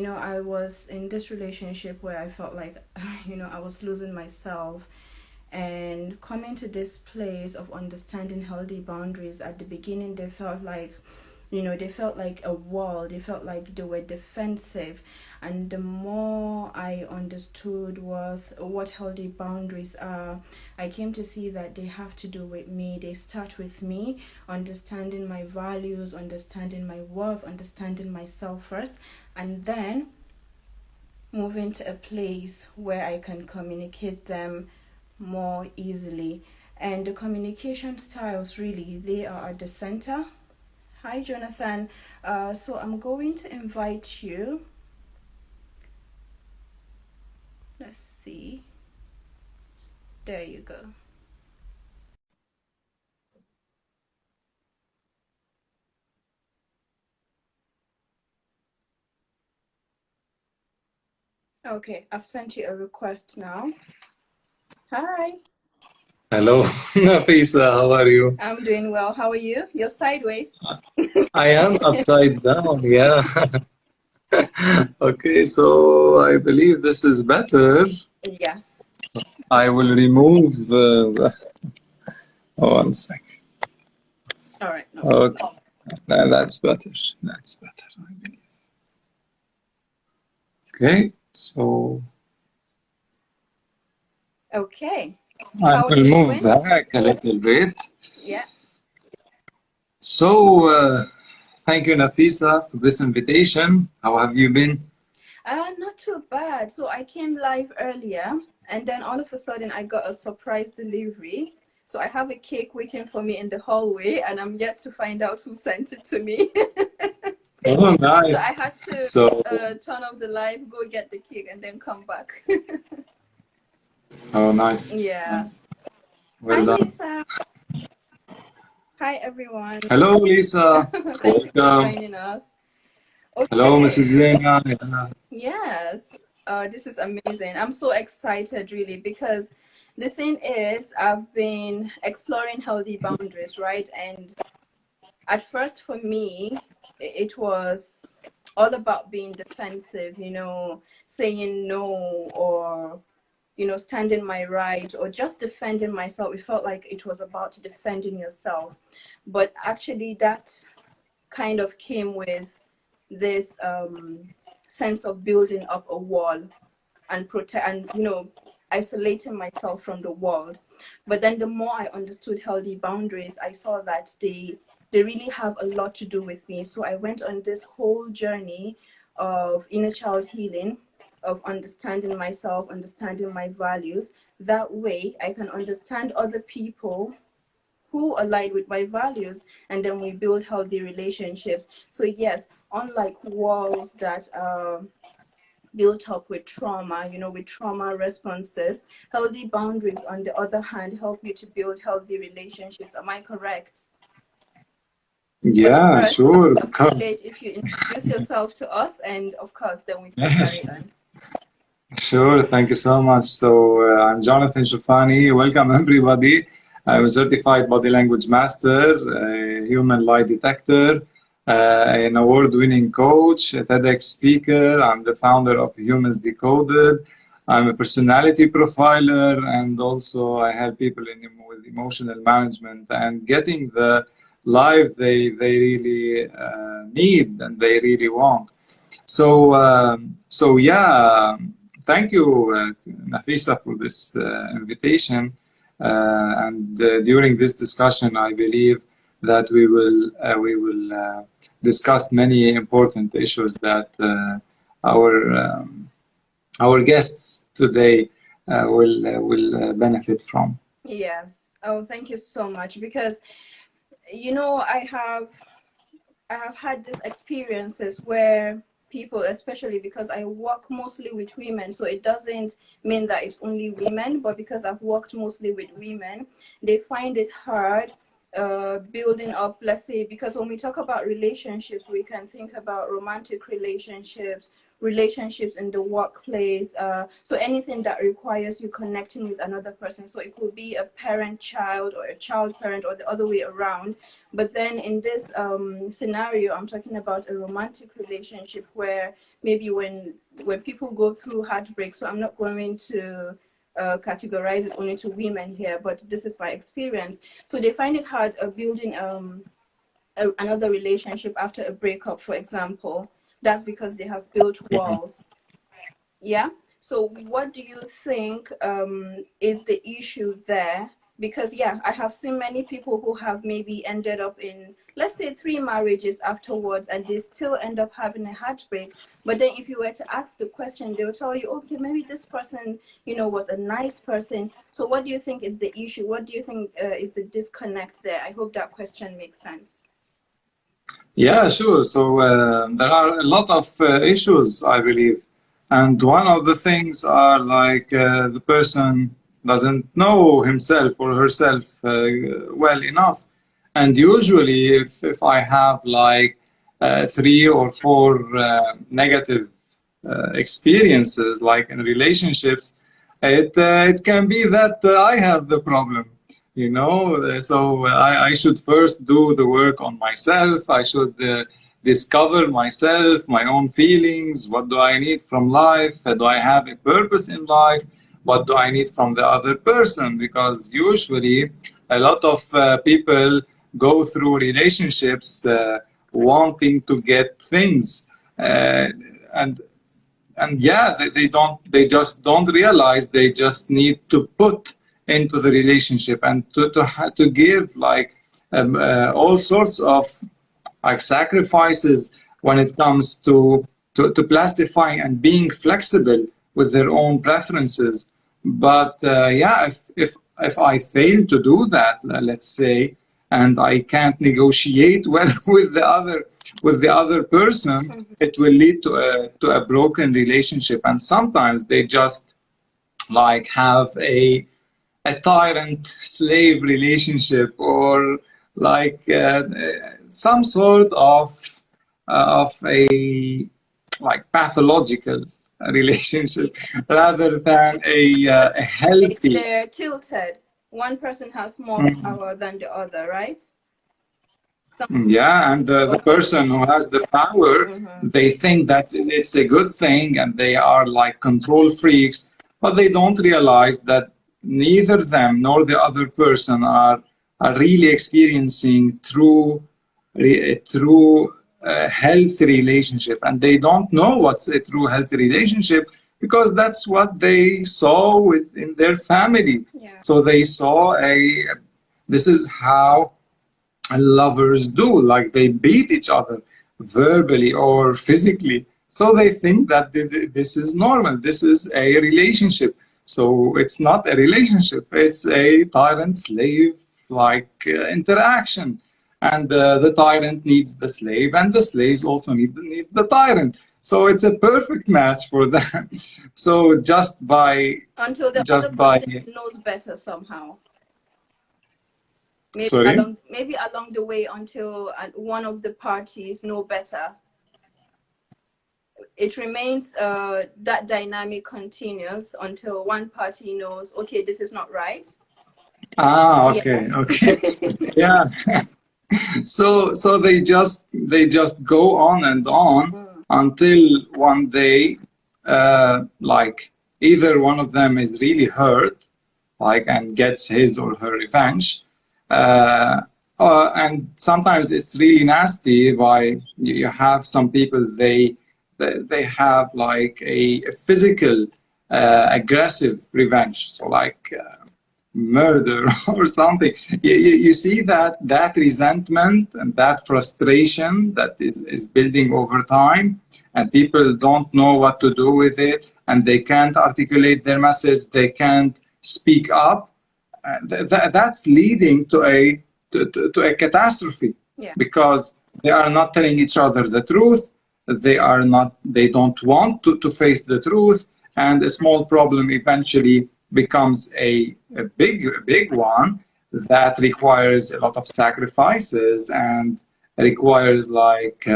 I was in this relationship where I felt like, I was losing myself. And coming to this place of understanding healthy boundaries, at the beginning, they felt like a wall. They felt like they were defensive. And the more I understood what healthy boundaries are, I came to see that they have to do with me. They start with me, understanding my values, understanding my worth, understanding myself first, and then moving to a place where I can communicate them more easily. And the communication styles, really, they are at the center. Hi, Jonathan. So I'm going to invite you. Let's see. There you go. Okay, I've sent you a request now. Hi. Hello, Nafisah, how are you? I'm doing well. How are you? You're sideways. I am upside down, yeah. Okay, so I believe this is better. Yes. I will remove, one sec. All right, no problem. Okay, that's better. That's better, I believe. Okay, so Okay. I How are will you move doing? back a little bit. Yeah. So, thank you, Nafisa, for this invitation. How have you been? Not too bad. So I came live earlier, and then all of a sudden I got a surprise delivery. So I have a cake waiting for me in the hallway, and I'm yet to find out who sent it to me. Oh, So nice. I had to So, turn off the live, go get the cake, and then come back. oh, nice, Yeah. nice. Hi, Well done. Lisa. Hi, everyone. Hello, Lisa. Thank you for Welcome. joining us. Hello, Okay. Mrs. Zena. Yeah. Yes, this is amazing. I'm so excited, really, because the thing is, I've been exploring healthy boundaries, right? And at first, for me, it was all about being defensive, saying no, or standing my right, or just defending myself. It felt like it was about defending yourself. But actually, that kind of came with this sense of building up a wall and protect and isolating myself from the world. But then the more I understood healthy boundaries, I saw that they really have a lot to do with me. So I went on this whole journey of inner child healing, of understanding myself, understanding my values. That way I can understand other people who align with my values, and then we build healthy relationships. So yes, unlike walls that are built up with trauma, with trauma responses, healthy boundaries, on the other hand, help you to build healthy relationships. Am I correct? But Yeah, first, I sure. would appreciate if you introduce yourself to us, and of course, then we can Yeah, carry on. sure. Thank you so much. So, I'm Jonathan Shufani. Welcome, everybody. I'm a certified body language master, a human lie detector, an award-winning coach, a TEDx speaker. I'm the founder of Humans Decoded. I'm a personality profiler, and also I help people with emotional management and getting the life they really need and they really want. So yeah, thank you, Nafisa, for this invitation. And during this discussion, I believe that we will discuss many important issues that our our guests today will benefit from. Yes. Oh, thank you so much. Because I have had these experiences where people, especially because I work mostly with women, so it doesn't mean that it's only women, but because I've worked mostly with women, they find it hard building up, let's say, because when we talk about relationships, we can think about romantic relationships, relationships in the workplace. So anything that requires you connecting with another person. So it could be a parent-child or a child-parent or the other way around. But then in this scenario, I'm talking about a romantic relationship where maybe when people go through heartbreak, so I'm not going to categorize it only to women here, but this is my experience. So they find it hard building another relationship after a breakup, for example. That's because they have built walls. Yeah. So what do you think is the issue there? Because yeah, I have seen many people who have maybe ended up in, let's say, 3 marriages afterwards, and they still end up having a heartbreak. But then if you were to ask the question, they will tell you, okay, maybe this person, was a nice person. So what do you think is the issue? What do you think is the disconnect there? I hope that question makes sense. Yeah, sure. So there are a lot of issues, I believe. And one of the things are like the person doesn't know himself or herself well enough. And usually, if I have like 3 or 4 negative experiences, like in relationships, it can be that I have the problem. So I should first do the work on myself. I should discover myself, my own feelings. What do I need from life? Do I have a purpose in life? What do I need from the other person? Because usually a lot of people go through relationships wanting to get things, and yeah, they just don't realize they just need to put into the relationship and to give like all sorts of like sacrifices when it comes to plastifying and being flexible with their own preferences. But yeah, if I fail to do that, let's say, and I can't negotiate well with the other person, it will lead to a broken relationship. And sometimes they just like have a tyrant slave relationship, or like some sort of a like pathological relationship rather than a It's healthy. they're tilted. One person has more power than the other, right? Yeah, and the person who has the power, Mm-hmm. they think that it's a good thing and they are like control freaks, but they don't realize that neither them nor the other person are really experiencing true healthy relationship, and they don't know what's a true healthy relationship because that's what they saw within their family. Yeah. So they saw this is how lovers do, like they beat each other verbally or physically. So they think that this is normal, this is a relationship. So it's not a relationship, it's a tyrant slave like interaction. And the tyrant needs the slave, and the slaves also needs the tyrant. So it's a perfect match for them. So Until the other just by person knows better somehow. sorry. Maybe along the way, until one of the parties know better. It remains that dynamic continues until one party knows, okay, this is not right. Ah, Yeah. okay. Yeah. So they just go on and on until one day, like either one of them is really hurt, like, and gets his or her revenge, uh, and sometimes it's really nasty. Why you have some people, they have like a physical aggressive revenge, so like murder or something. You see that resentment and that frustration that is building over time, and people don't know what to do with it, and they can't articulate their message, they can't speak up. That's leading to a catastrophe. Yeah. Because they are not telling each other the truth, they don't want to face the truth, and a small problem eventually becomes a big one that requires a lot of sacrifices and requires like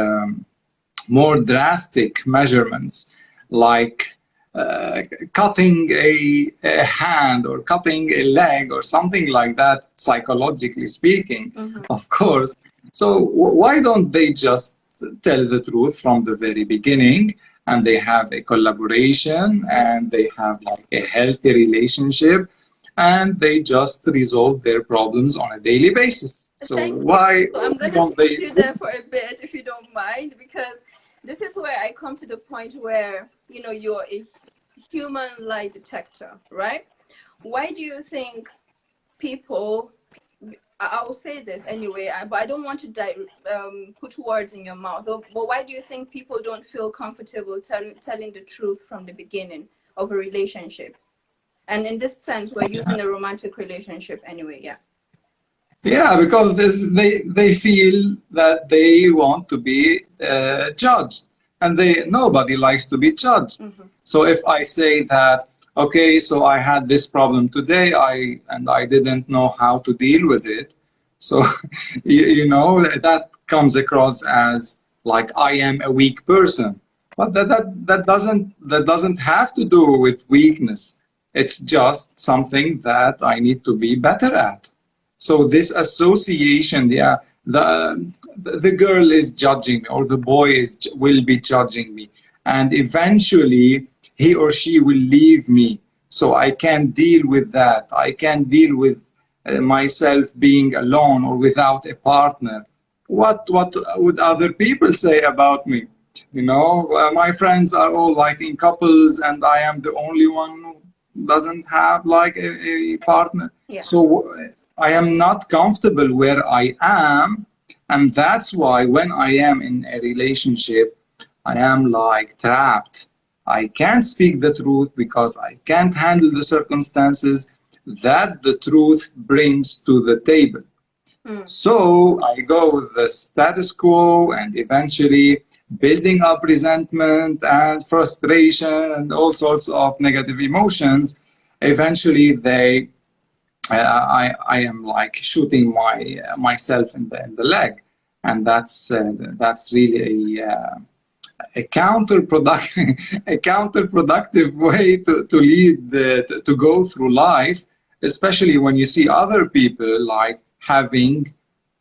more drastic measurements. like cutting a hand or cutting a leg or something like that, psychologically speaking, of course. So why don't they just tell the truth from the very beginning, and they have a collaboration and they have like a healthy relationship, and they just resolve their problems on a daily basis? So Thank you. why So I'm going to don't stop they? you there for a bit, if you don't mind, because this is where I come to the point where, you know, you're a human lie detector, right? Why do you think people, I'll say this anyway, but I don't want to put words in your mouth, but why do you think people don't feel comfortable telling the truth from the beginning of a relationship? And in this sense, we're using a romantic relationship anyway, yeah. Yeah, because they feel that they want to be judged, and nobody likes to be judged. So if I say that, okay, so I had this problem today, I didn't know how to deal with it, so you know that comes across as like I am a weak person, but that doesn't have to do with weakness. It's just something that I need to be better at. So this association, yeah, the girl is judging me, or the boy will be judging me, and eventually he or she will leave me. So I can't deal with that. I can't deal with myself being alone or without a partner. What would other people say about me? You know, my friends are all like in couples, and I am the only one who doesn't have like a partner. Yeah. So I am not comfortable where I am, and that's why when I am in a relationship, I am like trapped. I can't speak the truth because I can't handle the circumstances that the truth brings to the table. So I go with the status quo, and eventually building up resentment and frustration and all sorts of negative emotions. Eventually, I am like shooting myself in the leg, and that's really a counterproductive a counterproductive way to lead to go through life, especially when you see other people like having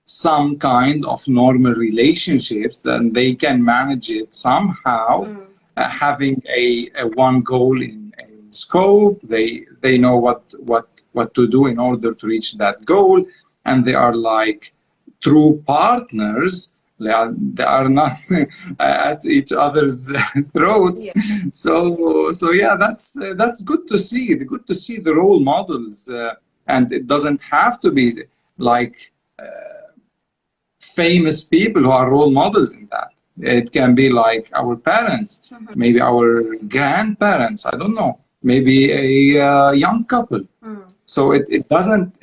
some kind of normal relationships, then they can manage it somehow, having a one goal in scope. They know what to do in order to reach that goal, and they are like true partners. They are not at each other's throats. Yeah. So yeah, that's good to see. Good to see the role models, and it doesn't have to be like famous people who are role models in that. It can be like our parents, maybe our grandparents. I don't know. Maybe a young couple. So it doesn't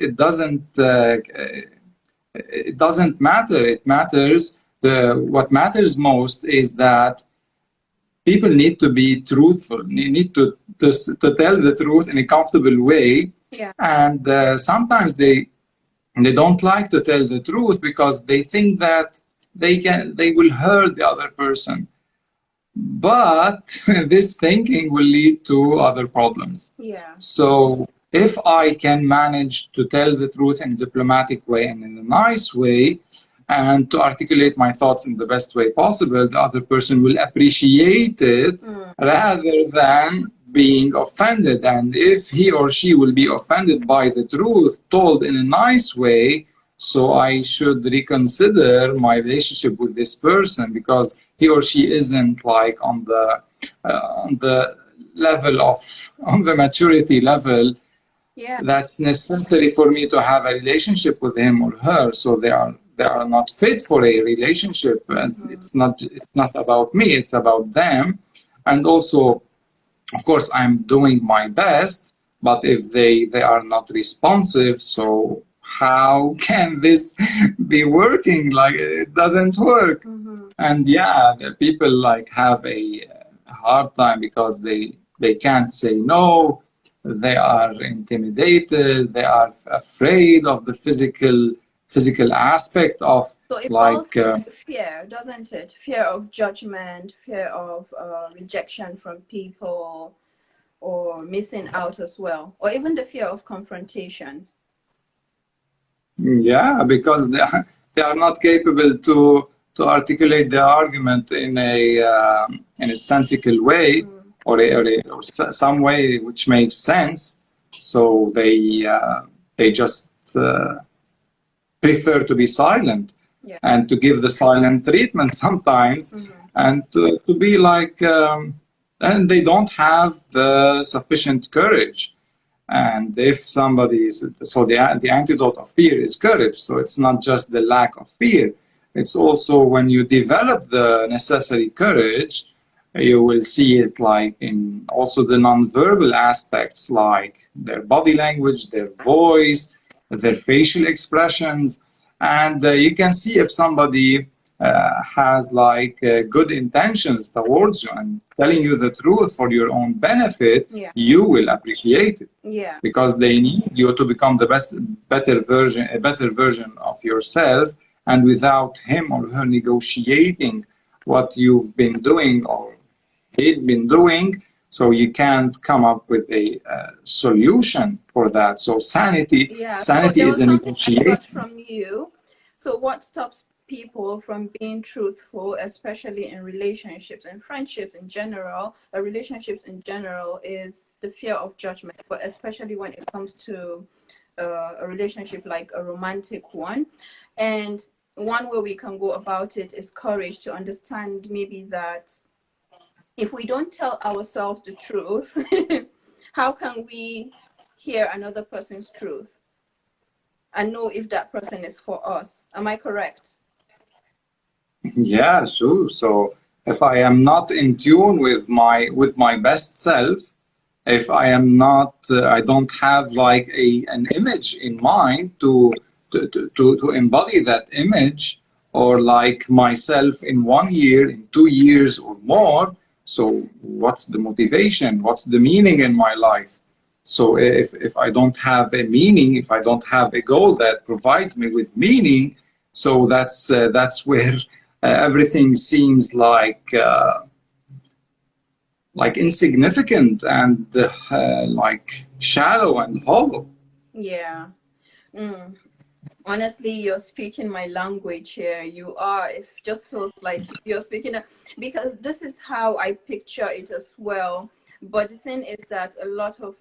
matter. It matters. What matters most is that people need to be truthful. Need to tell the truth in a comfortable way. Yeah. And sometimes they don't like to tell the truth because they think that they will hurt the other person. But this thinking will lead to other problems. Yeah. So if I can manage to tell the truth in a diplomatic way and in a nice way, and to articulate my thoughts in the best way possible, the other person will appreciate it rather than being offended. And if he or she will be offended by the truth told in a nice way, so I should reconsider my relationship with this person because he or she isn't like on the level of on the maturity level that's necessary for me to have a relationship with him or her. So they are not fit for a relationship. And it's not about me, it's about them. And also, of course, I'm doing my best, but if they are not responsive, so how can this be working? Like, it doesn't work. And yeah, the people like have a hard time because they can't say no. They are intimidated. They are afraid of the physical aspect of So it boils like down to fear, doesn't it? Fear of judgment, fear of rejection from people, or missing out as well, or even the fear of confrontation. yeah, because they are not capable to articulate the argument in a sensical way, or some way which makes sense. So they just prefer to be silent, Yeah. and to give the silent treatment sometimes, and to be like, and they don't have the sufficient courage. And if somebody is, so the antidote of fear is courage. So it's not just the lack of fear, it's also when you develop the necessary courage, you will see it like in also the nonverbal aspects, like their body language, their voice, their facial expressions. And you can see if somebody has like good intentions towards you and telling you the truth for your own benefit, Yeah. you will appreciate it, Yeah. because they need you to become the a better version of yourself. And without him or her negotiating what you've been doing or he's been doing, so you can't come up with a solution for that. So Yeah. So sanity there is was a something I got negotiation. from you. So what stops people from being truthful, especially in relationships and friendships in general, relationships in general, is the fear of judgment, but especially when it comes to a relationship like a romantic one. And one way we can go about it is courage, to understand maybe that if we don't tell ourselves the truth, how can we hear another person's truth and know if that person is for us? Am I correct? Yeah, sure. So if I am not in tune with my best self, if I am not, I don't have like an image in mind to embody that image, or like myself in 1 year, in 2 years or more. So what's the motivation? What's the meaning in my life? So if I don't have a meaning, if I don't have a goal that provides me with meaning, so that's where everything seems like insignificant and like shallow and hollow. Yeah. Mm. Honestly, you're speaking my language here. You are. It just feels like you're speaking, because this is how I picture it as well. But the thing is that a lot of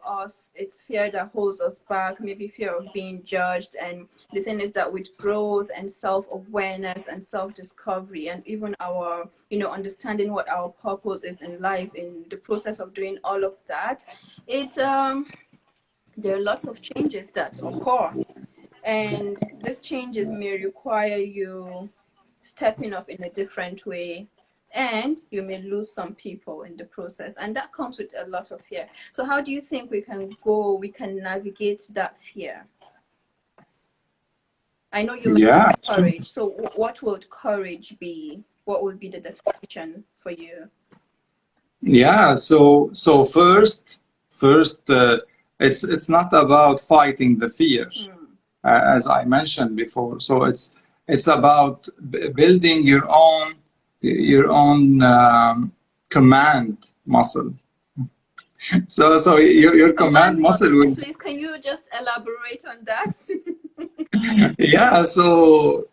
us, it's fear that holds us back, maybe fear of being judged. And the thing is that with growth and self-awareness and self-discovery, and even our, understanding what our purpose is in life, in the process of doing all of that, it's there are lots of changes that occur. And these changes may require you stepping up in a different way, and you may lose some people in the process. And that comes with a lot of fear. So how do you think we can navigate that fear? I know you Yeah, mentioned courage. So what would courage be? What would be the definition for you? yeah. So first, it's not about fighting the fear, as I mentioned before. So it's about building your own command muscle. So your command Command muscle muscle, will, please. Can you just elaborate on that? yeah. So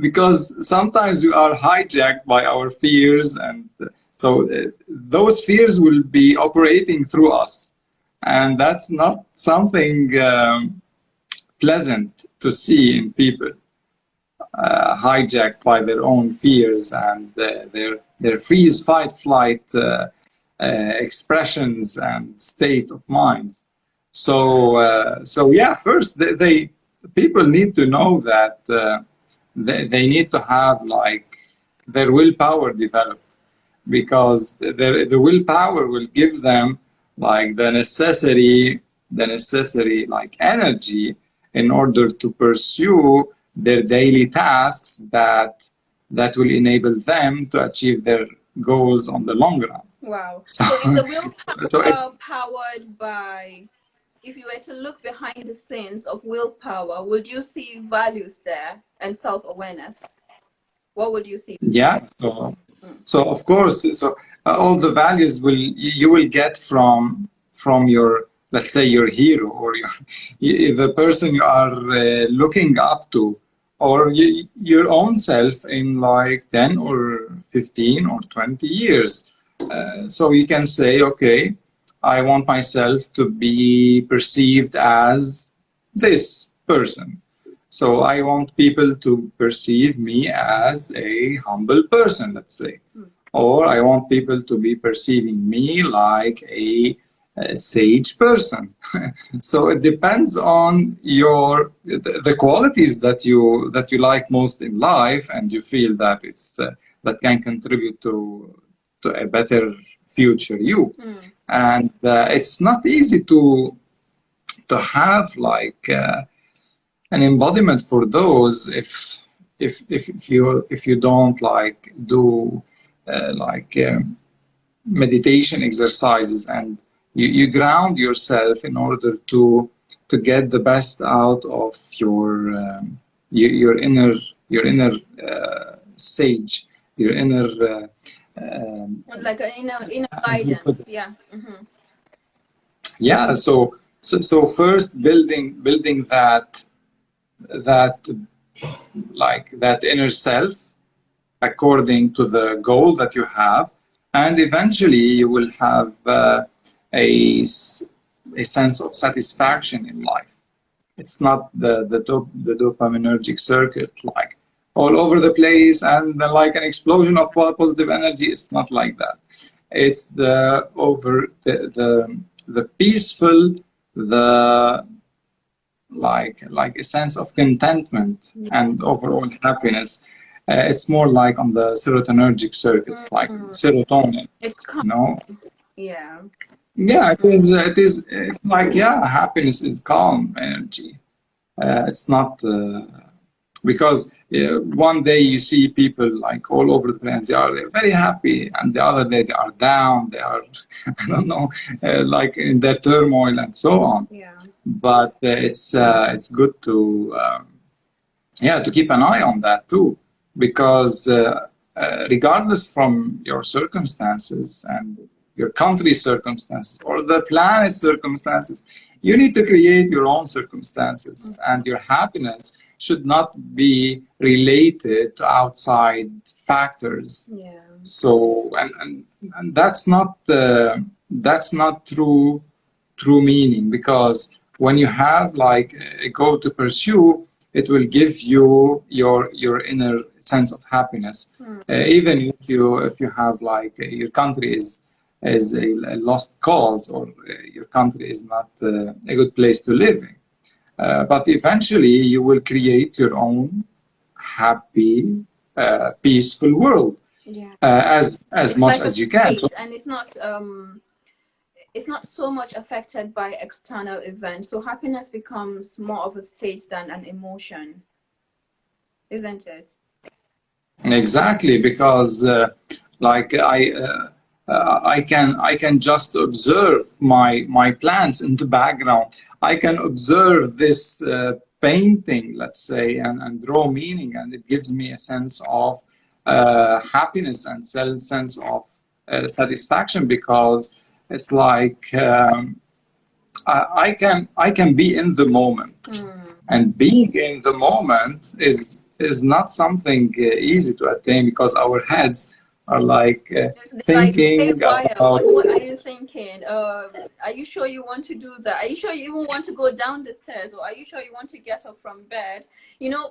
because sometimes we are hijacked by our fears, and so those fears will be operating through us, and that's not something pleasant to see in people, hijacked by their own fears and their freeze, fight, flight expressions and state of minds. So yeah, first people need to know that they need to have like their willpower developed, because the willpower will give them like the necessary like energy in order to pursue their daily tasks that will enable them to achieve their goals on the long run. Wow. So, So is the so it, willpower powered by if you were to look behind the scenes of willpower, would you see values there and self-awareness? What would you see? Yeah, so of course, all the values you will get from your, let's say, your hero, or the person you are looking up to, or your own self in like 10 or 15 or 20 years. So you can say, okay, I want myself to be perceived as this person. So I want people to perceive me as a humble person, let's say. Or I want people to be perceiving me like a sage person. So it depends on the qualities that you like most in life, and you feel that it's that can contribute to a better future you. And it's not easy to have like an embodiment for those if you don't like do like meditation exercises, and you ground yourself in order to get the best out of your inner sage, your inner like an inner guidance, yeah. yeah. So first building that like that inner self according to the goal that you have, and eventually you will have a sense of satisfaction in life. It's not the dopaminergic circuit like all over the place and like an explosion of positive energy. It's not like that. It's the peaceful, the like a sense of contentment and overall happiness. It's more like on the serotonergic circuit, like serotonin. It's calm. You know? Yeah. Yeah, it is like, yeah, happiness is calm energy. It's not because one day you see people like all over the place, they are very happy, and the other day they are down, they are, I don't know, like in their turmoil and so on. Yeah. But it's good to to keep an eye on that too, because regardless from your circumstances and your country's circumstances or the planet's circumstances, you need to create your own circumstances, and your happiness should not be related to outside factors. Yeah. So and that's not true meaning, because when you have like a goal to pursue, it will give you your inner sense of happiness. Even if you have like your country is a lost cause, or your country is not a good place to live in, but eventually you will create your own happy, peaceful world. Yeah. As It's much like as a you can. state, and it's not so much affected by external events. So happiness becomes more of a state than an emotion, isn't it? Exactly, because like I can just observe my plants in the background. I can observe this painting, let's say, and draw meaning, and it gives me a sense of happiness and sense of satisfaction, because it's like I can be in the moment, and being in the moment is not something easy to attain, because our heads are like thinking like, about. what are you thinking? Are you sure you want to do that? Are you sure you even want to go down the stairs, or are you sure you want to get up from bed? You know,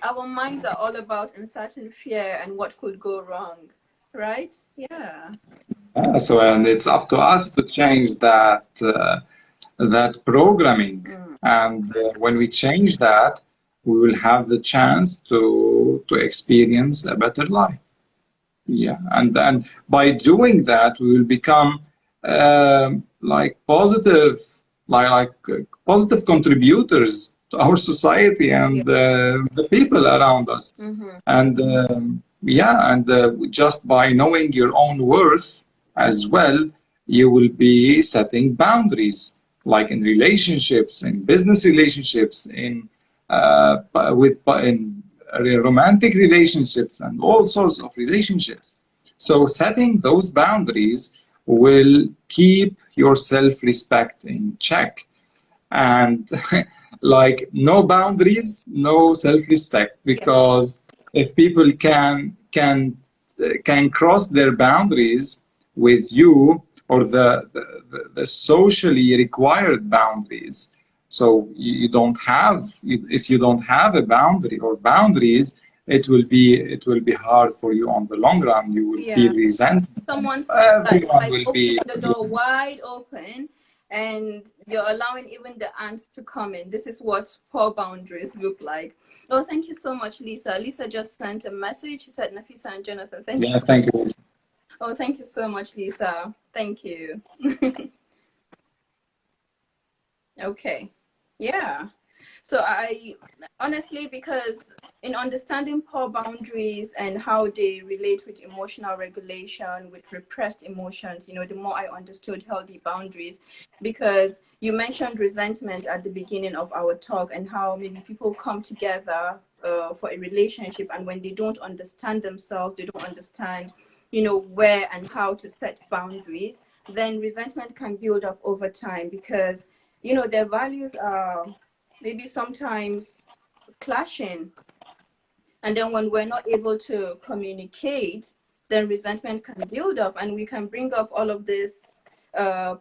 our minds are all about uncertain fear and what could go wrong, right? Yeah. So, and it's up to us to change that that programming, and when we change that, we will have the chance to experience a better life. Yeah, and by doing that, we will become like positive, positive contributors to our society and the people around us. And just by knowing your own worth as well, you will be setting boundaries like in relationships, in business relationships, in romantic relationships, and all sorts of relationships. So setting those boundaries will keep your self-respect in check. And like no boundaries, no self-respect, Yeah. because if people can cross their boundaries with you, or the socially required boundaries, so you don't have, if you don't have a boundary or boundaries, it will be hard for you on the long run. You will Yeah. feel resentment, and Someone said that it's everyone like will opening be the door wide open and you're allowing even the ants to come in. This is what poor boundaries look like. Oh, thank you so much, Lisa. Lisa just sent a message. She said, Nafisa and Jonathan, thank you. yeah, thank you. Oh, thank you so much, Lisa. Thank you. Okay. Yeah. So I honestly, because in understanding poor boundaries and how they relate with emotional regulation, with repressed emotions, the more I understood healthy boundaries, because you mentioned resentment at the beginning of our talk and how maybe people come together for a relationship, and when they don't understand themselves, they don't understand, where and how to set boundaries, then resentment can build up over time because, their values are maybe sometimes clashing. And then when we're not able to communicate, then resentment can build up and we can bring up all of this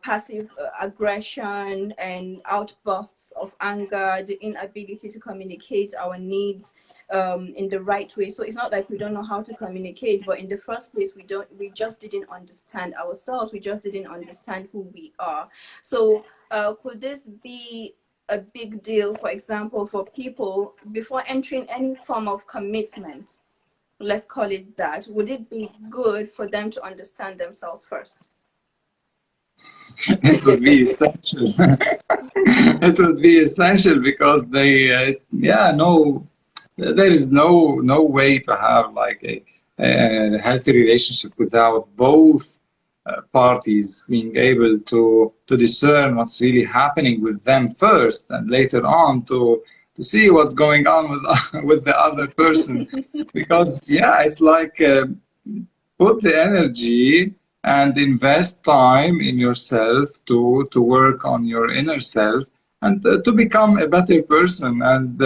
passive aggression and outbursts of anger, the inability to communicate our needs in the right way. So it's not like we don't know how to communicate, but in the first place, we just didn't understand ourselves. We just didn't understand who we are. So could this be a big deal, for example, for people before entering any form of commitment, let's call it that? Would it be good for them to understand themselves first? It would be essential. It would be essential because no, there is no way to have like a healthy relationship without both parties being able to discern what's really happening with them first, and later on to see what's going on with with the other person. Because it's like put the energy and invest time in yourself to work on your inner self, and to become a better person, and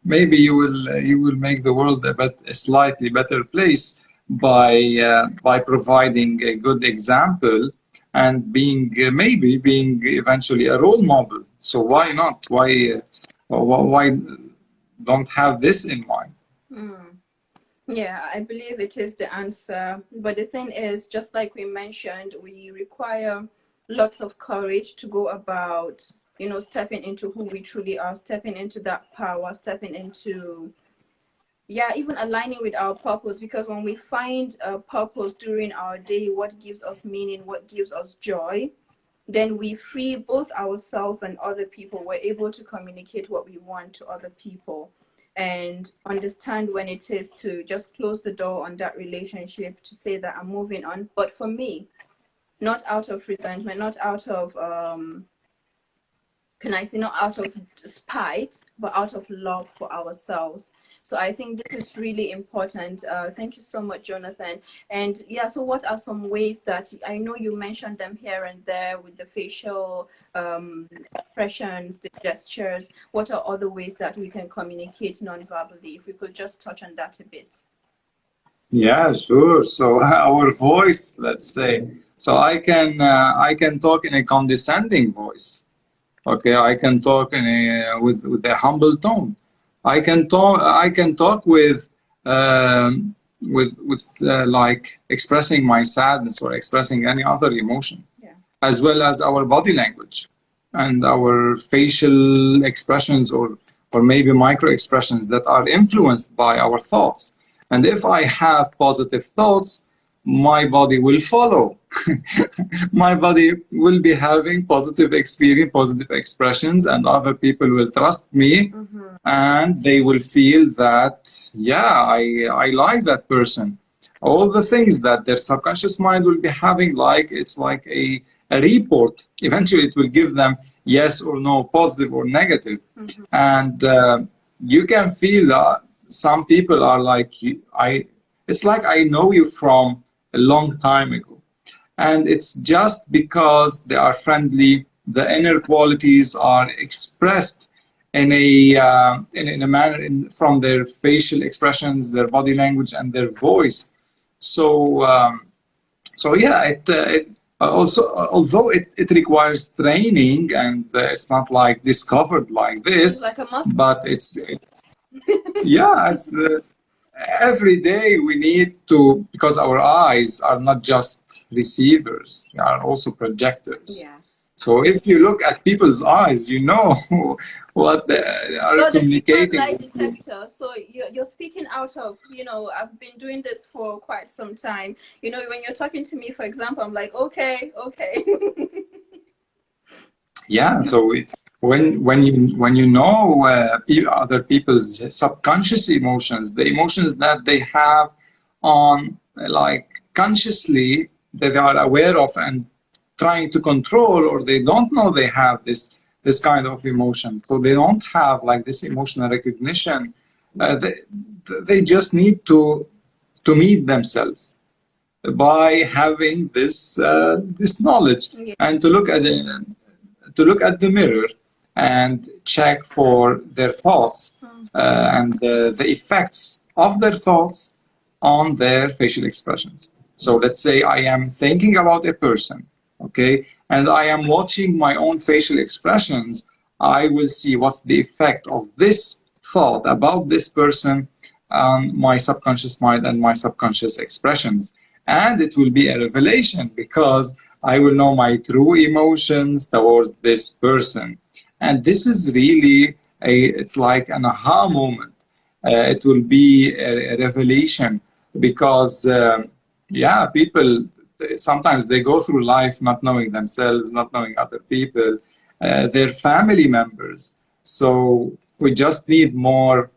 maybe you will make the world a slightly better place by providing a good example, and maybe being eventually a role model. So why not? Why don't have this in mind? Mm. Yeah, I believe it is the answer. But the thing is, just like we mentioned, we require lots of courage to go about, stepping into who we truly are, stepping into that power, stepping into, even aligning with our purpose. Because when we find a purpose during our day, what gives us meaning, what gives us joy, then we free both ourselves and other people. We're able to communicate what we want to other people and understand when it is to just close the door on that relationship, to say that I'm moving on. But for me, not out of resentment, not out of can I say, not out of spite, but out of love for ourselves. So I think this is really important. Thank you so much, Jonathan. And so what are some ways that, I know you mentioned them here and there with the facial expressions, the gestures. What are other ways that we can communicate non-verbally? If we could just touch on that a bit. Yeah, sure. So our voice, let's say, so I can talk in a condescending voice. Okay, I can talk in with a humble tone. I can talk with like expressing my sadness or expressing any other emotion, Yeah. as well as our body language and our facial expressions, or maybe micro expressions that are influenced by our thoughts. And if I have positive thoughts, my body will follow. My body will be having positive experience, positive expressions, and other people will trust me, Mm-hmm. and they will feel that, I like that person. All the things that their subconscious mind will be having, like it's like a report. Eventually, it will give them yes or no, positive or negative. Mm-hmm. And you can feel that some people are like, it's like I know you from a long time ago. And it's just because they are friendly, the inner qualities are expressed in a manner from their facial expressions, their body language, and their voice. So, so yeah, it also, although it requires training and it's not like discovered like It's this, like a muscle. but yeah, every day we need to, because our eyes are not just receivers, they are also projectors. Yes. So if you look at people's eyes, you know what they are You're the human communicating lie with you. detector. So you're speaking out of, I've been doing this for quite some time. When you're talking to me, for example, I'm like, okay, okay. Yeah, so when you know other people's subconscious emotions, the emotions that they have on like consciously that they are aware of and trying to control, or they don't know they have this kind of emotion, so they don't have like this emotional recognition. They just need to meet themselves by having this knowledge Yeah. and to look at the mirror and check for their thoughts Mm. and the effects of their thoughts on their facial expressions. So let's say I am thinking about a person, okay, and I am watching my own facial expressions. I will see what's the effect of this thought about this person on my subconscious mind and my subconscious expressions. And it will be a revelation because I will know my true emotions towards this person. And this is really it's like an aha moment. It will be a revelation because, yeah, people sometimes they go through life not knowing themselves, not knowing other people, their family members. So we just need more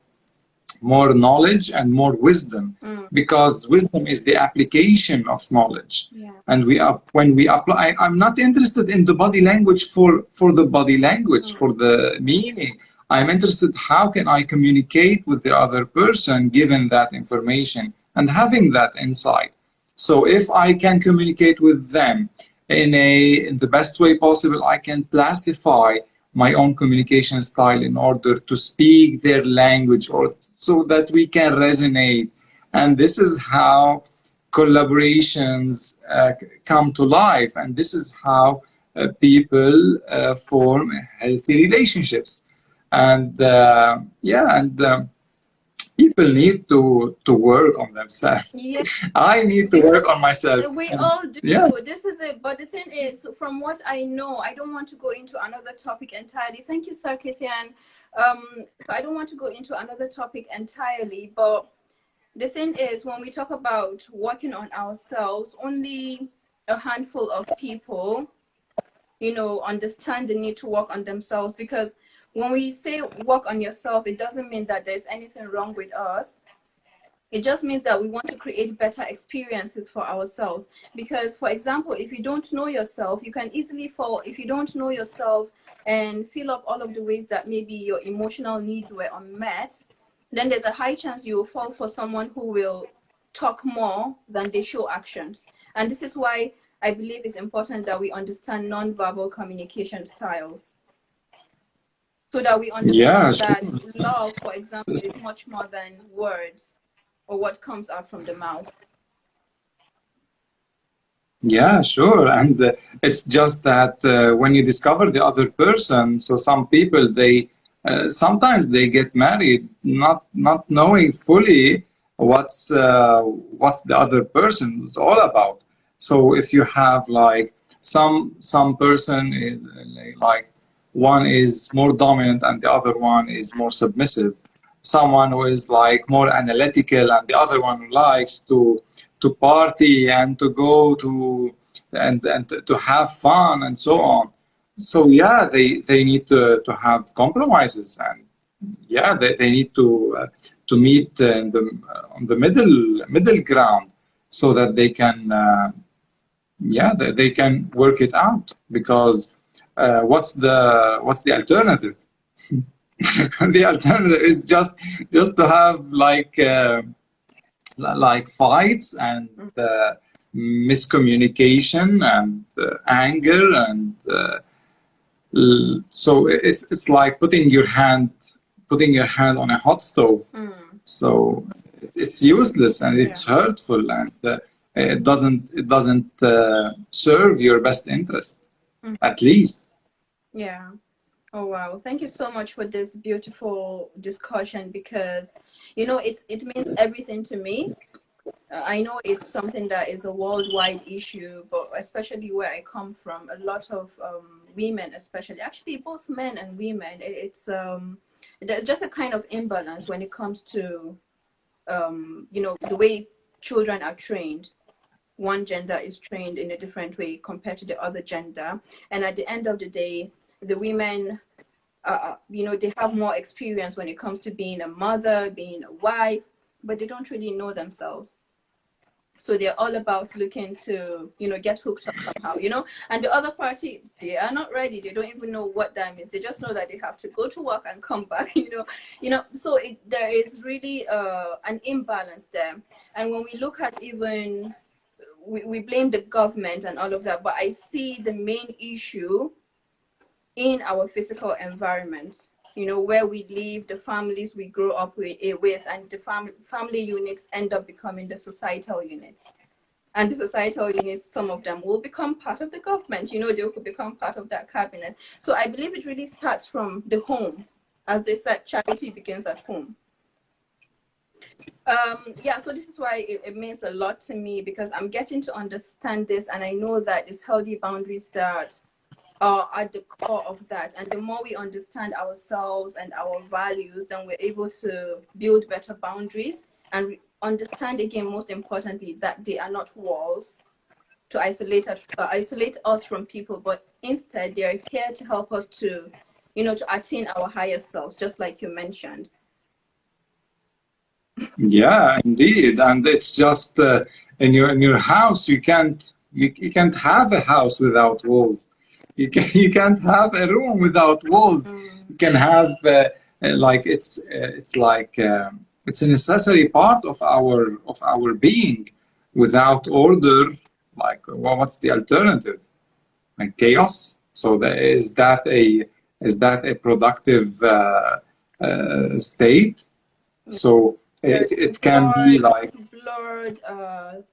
knowledge and more wisdom, Mm. because wisdom is the application of knowledge. Yeah. And when we apply, I'm not interested in the body language for the body language, Mm. for the meaning. I'm interested how can I communicate with the other person given that information and having that insight. So if I can communicate with them in the best way possible, I can plastify my own communication style in order to speak their language, or so that we can resonate. And this is how collaborations come to life, and this is how people form healthy relationships. And yeah, and people need to work on themselves. Yeah. I need to Because work on myself. we And all do. yeah, This is it. But the thing is, from what I know, I don't want to go into another topic entirely. Thank you, Sarkisian. So I don't want to go into another topic entirely. But the thing is, when we talk about working on ourselves, only a handful of people, understand the need to work on themselves. Because when we say work on yourself, it doesn't mean that there's anything wrong with us. It just means that we want to create better experiences for ourselves. Because, for example, if you don't know yourself, you can easily fall. If you don't know yourself and fill up all of the ways that maybe your emotional needs were unmet, then there's a high chance you will fall for someone who will talk more than they show actions. And this is why I believe it's important that we understand non-verbal communication styles, so that we yeah, understand sure. that love, for example, is much more than words or what comes out from the mouth. Yeah, sure. And it's just that when you discover the other person, so some people they sometimes they get married not knowing fully what's the other person is all about. So if you have like some person is like one is more dominant and the other one is more submissive, someone who is like more analytical and the other one who likes to party and to go to and to have fun and so on. So yeah, they need to have compromises, and yeah, they need to meet in on the middle ground so that they can yeah they can work it out, because what's the alternative? The alternative is just to have like fights and miscommunication and anger and so it's like putting your hand on a hot stove. So it's useless and it's hurtful and it doesn't serve your best interest, at least. Yeah. Oh wow, thank you so much for this beautiful discussion, because it means everything to me. I know it's something that is a worldwide issue, but especially where I come from, a lot of women, especially, actually both men and women, there's just a kind of imbalance when it comes to the way children are trained. One gender is trained in a different way compared to the other gender, and at the end of the day, the women, they have more experience when it comes to being a mother, being a wife, but they don't really know themselves. So they're all about looking to, get hooked up somehow, and the other party, they are not ready. They don't even know what that means. They just know that they have to go to work and come back, so there is really an imbalance there. And when we look at even, we blame the government and all of that, but I see the main issue in our physical environment, where we live, the families we grow up with, and the family units end up becoming the societal units. And the societal units, some of them will become part of the government, they could become part of that cabinet. So I believe it really starts from the home. As they said, charity begins at home. So this is why it means a lot to me, because I'm getting to understand this, and I know that it's healthy boundaries that are at the core of that. And the more we understand ourselves and our values, then we're able to build better boundaries and understand, again, most importantly, that they are not walls to isolate us from people, but instead they are here to help us to to attain our higher selves, just like you mentioned. Yeah, indeed. And it's just in your house, you can't have a house without walls. You can't have a room without walls. You can have like it's a necessary part of our being. Without order, like what's the alternative? Like chaos. So is that a productive state? So it can be like blurred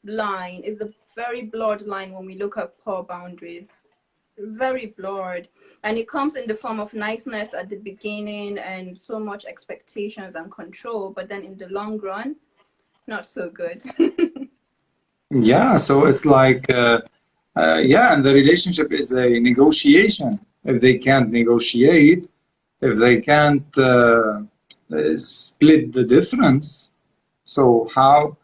line. Is a very blurred line when we look at poor boundaries. Very blurred, and it comes in the form of niceness at the beginning and so much expectations and control, but then in the long run, not so good. yeah. So it's like and the relationship is a negotiation. If they can't negotiate, if they can't split the difference, so how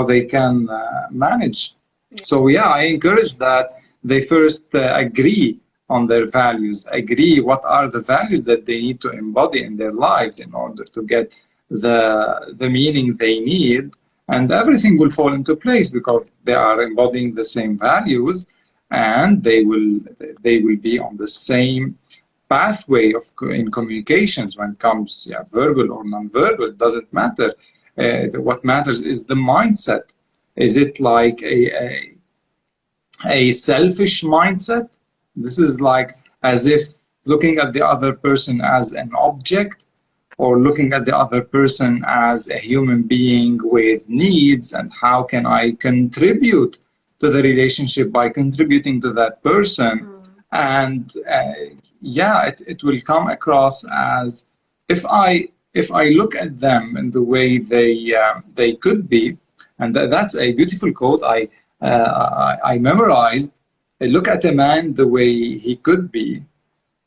they can manage. So yeah, I encourage that they first agree on their values, agree what are the values that they need to embody in their lives in order to get the meaning they need, and everything will fall into place because they are embodying the same values, and they will be on the same pathway in communications when it comes verbal or non-verbal. It doesn't matter. What matters is the mindset. Is it like a selfish mindset? This is like as if looking at the other person as an object, or looking at the other person as a human being with needs, and how can I contribute to the relationship by contributing to that person. And it will come across as if I look at them in the way they could be. And that's a beautiful quote I memorized. Look at a man the way he could be.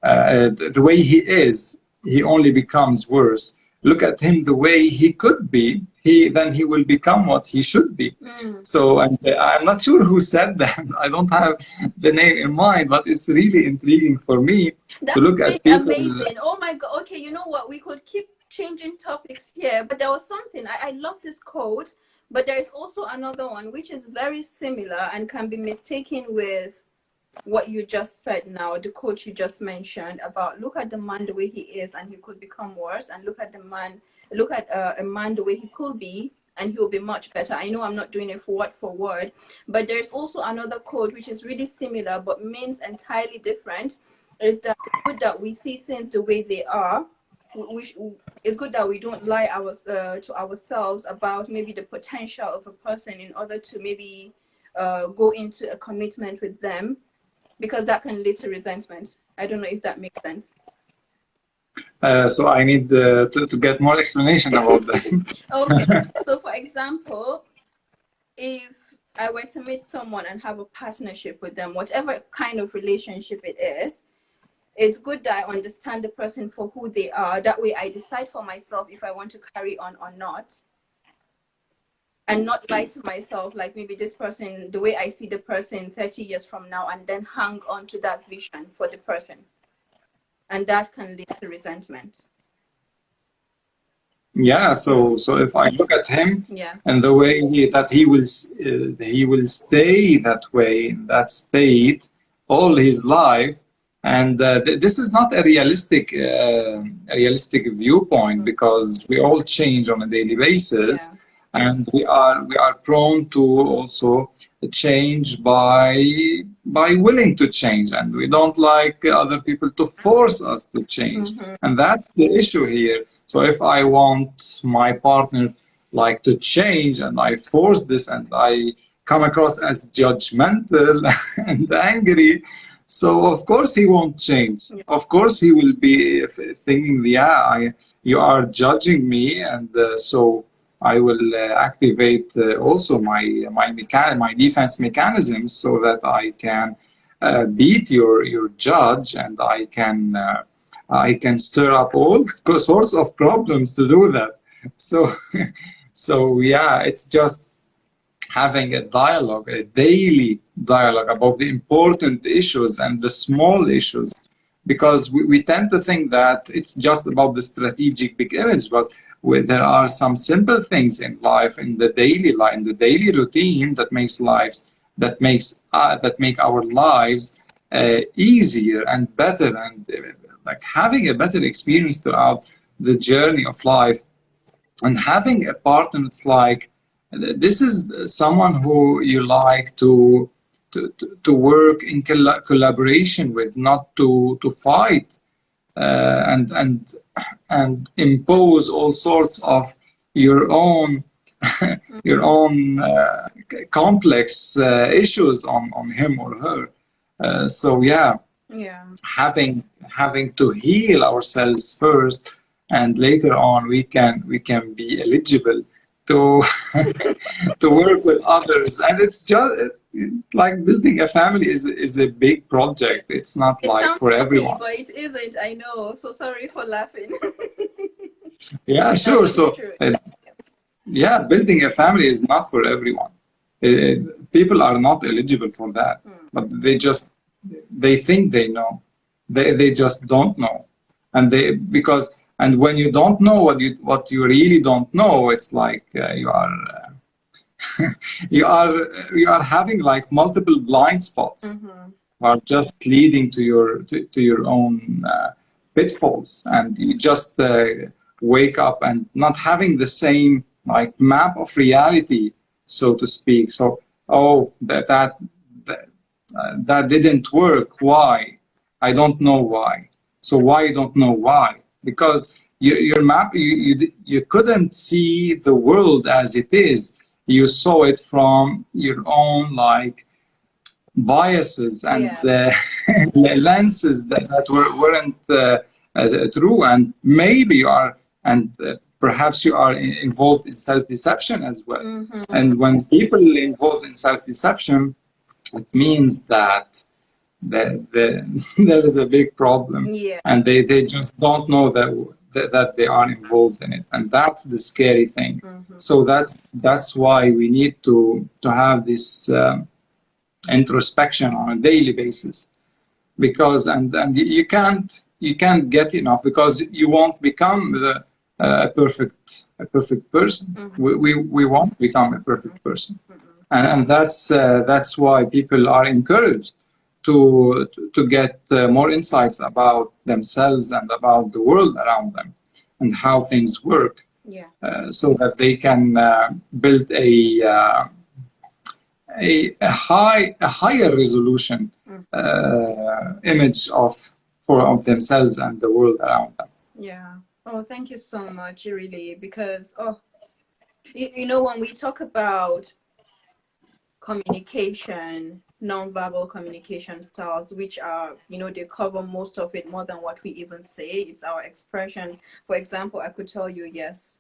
The way he is, he only becomes worse. Look at him the way he could be, then he will become what he should be. So, and I'm not sure who said that. I don't have the name in mind, but it's really intriguing for me to look at people. Amazing. Oh my God. Okay, you know what? We could keep changing topics here, but there was something. I love this quote, but there is also another one which is very similar and can be mistaken with what you just said now, the quote you just mentioned about look at the man the way he is and he could become worse, and look at a man the way he could be and he'll be much better. I know I'm not doing it word for word, but there's also another quote which is really similar but means entirely different. Is that it's good that we see things the way they are. It's good that we don't lie to ourselves about maybe the potential of a person in order to maybe go into a commitment with them, because that can lead to resentment. I don't know if that makes sense. So I need to get more explanation about that. Okay. So for example, if I were to meet someone and have a partnership with them, whatever kind of relationship it is, it's good that I understand the person for who they are. That way I decide for myself if I want to carry on or not. And not lie to myself, like maybe this person, the way I see the person 30 years from now, and then hang on to that vision for the person. And that can lead to resentment. Yeah, so if I look at him, Yeah. and the way that he will stay that way, in that state, all his life, and this is not a realistic viewpoint, because we all change on a daily basis. Yeah. And we are prone to also change by willing to change, and we don't like other people to force us to change. And that's the issue here. So if I want my partner like to change, and I force this, and I come across as judgmental and angry, so of course he won't change. Of course he will be thinking, yeah, you are judging me, and so I will activate also my defense mechanisms, so that I can beat your judge, and I can stir up all sorts of problems to do that. So so yeah, it's just having a dialogue, a daily dialogue about the important issues and the small issues, because we tend to think that it's just about the strategic big image, but there are some simple things in life, in the daily routine, that make our lives easier and better, and like having a better experience throughout the journey of life. And having a partner, it's like this is someone who you like to work in collaboration with, not to fight and impose all sorts of your own complex issues on him or her. So yeah, having to heal ourselves first, and later on we can be eligible to to work with others. And it's just like building a family is a big project. It's not like for everyone. But it isn't. I know. So sorry for laughing. Yeah, sure. So yeah, building a family is not for everyone. People are not eligible for that, but they think they know. They just don't know, and when you don't know what you really don't know, it's like you are having like multiple blind spots, are just leading to your own pitfalls, and you just wake up and not having the same like map of reality, so to speak. So that didn't work. Why? I don't know why. So why you don't know why? Because your map, you couldn't see the world as it is. You saw it from your own like biases and lenses that weren't true, and maybe you are, and perhaps you are involved in self-deception as well. And when people involved in self-deception, it means that there is a big problem, and they just don't know that they are involved in it, and that's the scary thing. So that's why we need to have this introspection on a daily basis, because and you can't get enough, because you won't become a perfect person. We won't become a perfect person, and that's why people are encouraged to get more insights about themselves and about the world around them and how things work, Yeah. so that they can build a higher resolution Mm. image of themselves and the world around them. Yeah. Oh, thank you so much, really, because you know, when we talk about communication, non-verbal communication styles, which are, you know, they cover most of it more than what we even say. It's our expressions. For example, I could tell you yes.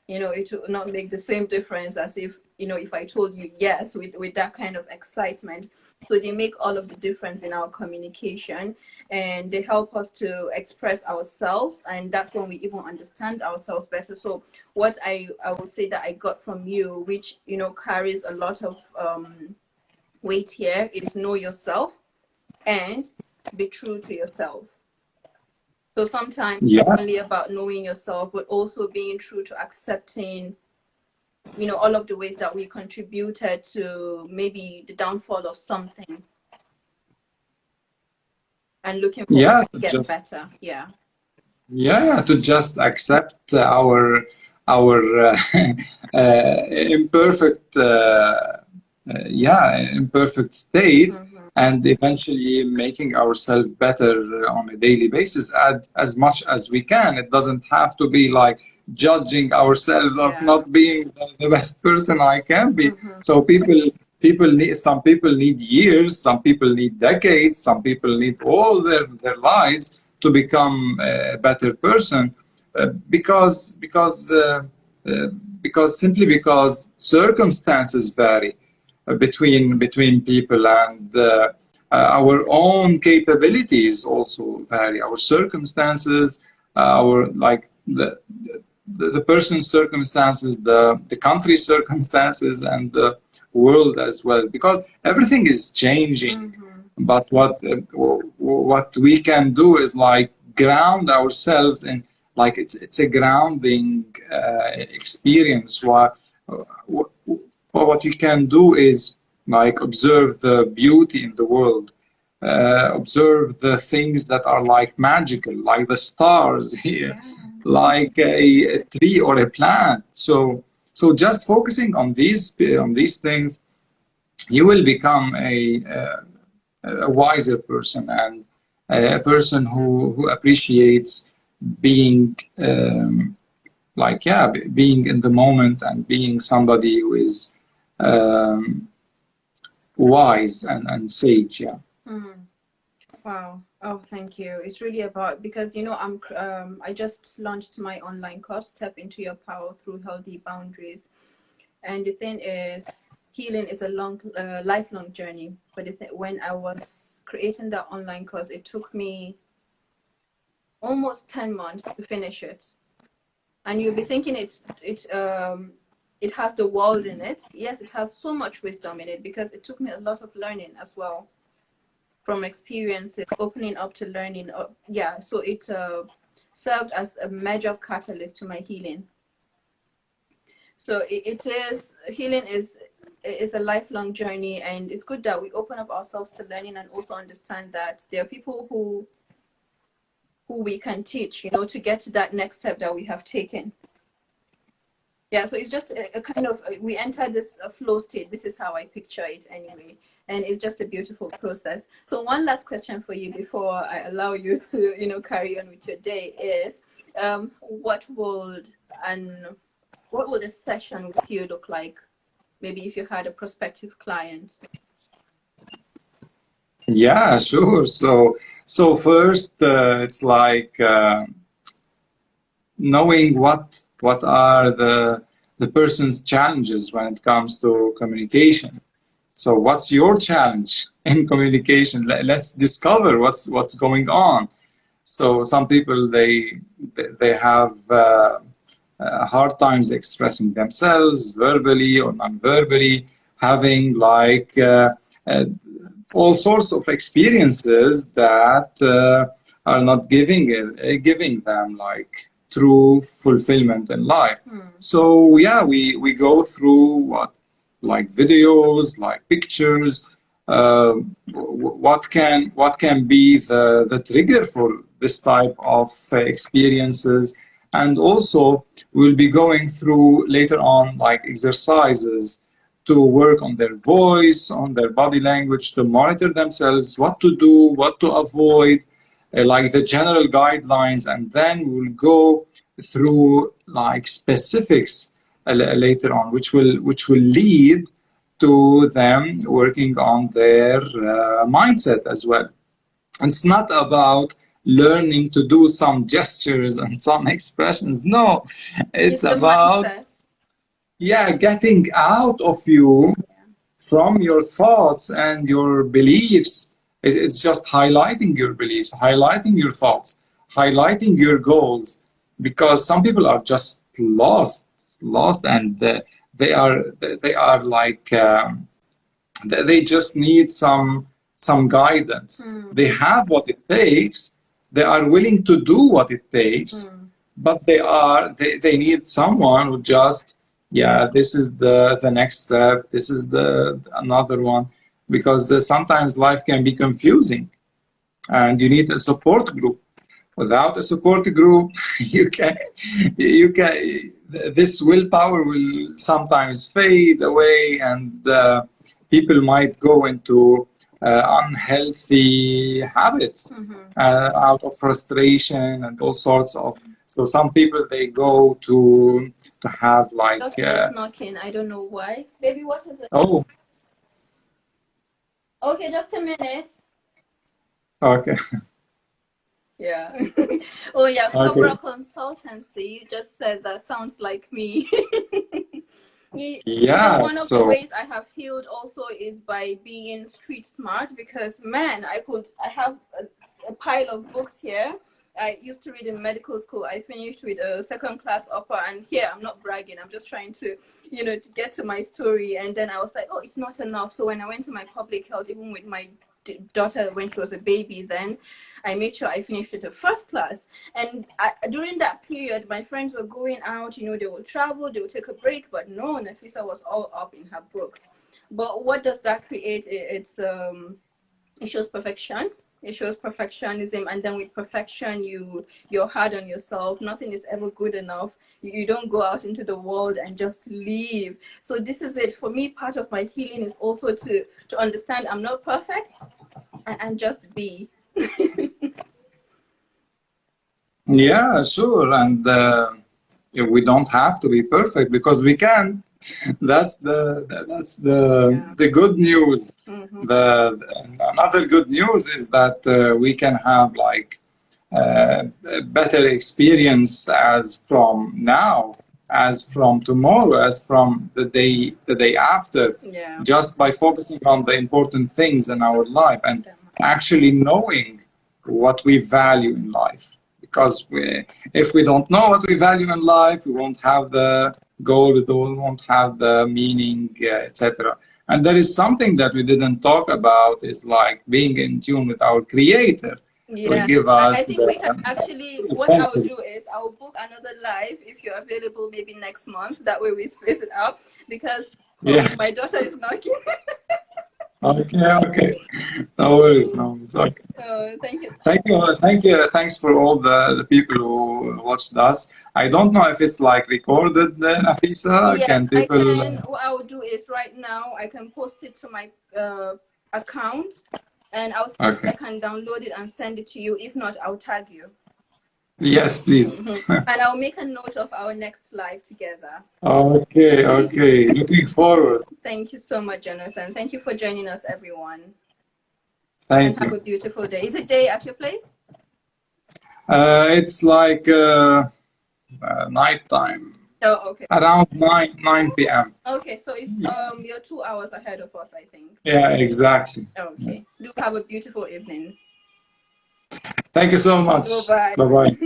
You know, it will not make the same difference as if, you know, if I told you yes with that kind of excitement. So they make all of the difference in our communication, and they help us to express ourselves, and that's when we even understand ourselves better. So what I would say that I got from you, which, you know, carries a lot of weight here, is know yourself and be true to yourself. So sometimes it's not Yeah, only about knowing yourself, but also being true to accepting, you know, all of the ways that we contributed to maybe the downfall of something, and looking for ways yeah, to get better. Yeah. to just accept our imperfect imperfect state, Mm-hmm. and eventually making ourselves better on a daily basis as much as we can. It doesn't have to be like judging ourselves of Yeah. not being the best person I can be. Mm-hmm. So people need, some people need years, some people need decades, some people need all their lives to become a better person, because uh, simply because circumstances vary between people, and our own capabilities also vary. Our circumstances, our like the person's circumstances, the country's circumstances, and the world as well, because everything is changing. Mm-hmm. But what we can do is like ground ourselves in, like it's a grounding experience. What you can do is like observe the beauty in the world, observe the things that are like magical, like the stars here, Yeah. like a tree or a plant. So just focusing on these things, you will become a wiser person, and a person who appreciates being being in the moment, and being somebody who is um, wise and sage. Yeah. Mm. Wow. Oh, thank you. It's really about, because, you know, I just launched my online course, Step into Your Power Through Healthy Boundaries. And the thing is, healing is a lifelong journey. But when I was creating that online course, it took me almost 10 months to finish it. And you'll be thinking it has the world in it. Yes, it has so much wisdom in it, because it took me a lot of learning as well, from experiences, opening up to learning. Yeah, so it served as a major catalyst to my healing. So it is, healing is a lifelong journey, and it's good that we open up ourselves to learning, and also understand that there are people who we can teach, you know, to get to that next step that we have taken. Yeah, so it's just a kind of, we enter this flow state. This is how I picture it anyway. And it's just a beautiful process. So one last question for you before I allow you to, you know, carry on with your day is, what would a session with you look like? Maybe if you had a prospective client. Yeah, sure. So first, it's like knowing what are the person's challenges when it comes to communication. So what's your challenge in communication? Let's discover what's going on. So some people, they have hard times expressing themselves verbally or non-verbally, having like uh, all sorts of experiences that are not giving them like true fulfillment in life. Hmm. So yeah, we go through what, like videos, like pictures, uh, what can be the trigger for this type of experiences. And also we'll be going through later on like exercises to work on their voice, on their body language, to monitor themselves, what to do, what to avoid, like the general guidelines. And then we'll go through like specifics later on, which will lead to them working on their mindset as well. It's not about learning to do some gestures and some expressions. No, it's It's the about, mindset. yeah, getting out of you from your thoughts and your beliefs. It's just highlighting your beliefs, highlighting your thoughts, highlighting your goals, because some people are just lost, and they are like they just need some guidance. They have what it takes. They are willing to do what it takes, but they need someone who just, yeah, this is the next step. This is the another one, because sometimes life can be confusing, and you need a support group. Without a support group, you can this willpower will sometimes fade away, and people might go into unhealthy habits out of frustration and all sorts of. So some people, they go to have like Doctor is knocking. I don't know why. Baby, what is it? oh, Okay, just a minute. okay. Yeah. Oh yeah, Okay. Cobra Consultancy. You just said that sounds like me. Yeah, One of the so ways I have healed also is by being street smart, because man, I have a pile of books here. I used to read in medical school. I finished with a second class upper, and here I'm not bragging. I'm just trying to, to get to my story. And then I was like, oh, it's not enough. So when I went to my public health, even with my daughter when she was a baby, then I made sure I finished with a first class. And during that period, my friends were going out, they would travel, they would take a break, but no, Nafisa was all up in her books. But what does that create? It shows perfection. It shows perfectionism, and then with perfection, you're hard on yourself. Nothing is ever good enough. You don't go out into the world and just live. So this is it for me. Part of my healing is also to understand I'm not perfect, and just be. yeah, sure. And we don't have to be perfect, because we can. That's the good news. Another good news is that we can have like a better experience as from now, as from tomorrow, as from the day after, Yeah. just by focusing on the important things in our life and actually knowing what we value in life. Because if we don't know what we value in life, we won't have the goal, we won't have the meaning, etc. And there is something that we didn't talk about, is like being in tune with our Creator. Will Yeah, give I us think we can the actually, what I'll do is I'll book another live if you're available maybe next month. That way we space it out, because my yes. daughter is knocking. Okay. No worries, no worries. Okay. Thank you. Thanks for all the people who watched us. I don't know if it's like recorded, Nafisa. Yes, Can I people? can. What I will do is right now I can post it to my account, and I'll see if I Okay. can download it and send it to you. If not, I'll tag you. Yes, please. And I'll make a note of our next live together. Okay. Looking forward. Thank you so much, Jonathan. Thank you for joining us, everyone. And Thank have you. a beautiful day. Is it day at your place? It's like night time, Oh, okay. around 9 p.m. Okay, so it's you're 2 hours ahead of us, I think. Yeah, exactly. Okay. Do have a beautiful evening. Thank you so much. Bye-bye. Bye bye.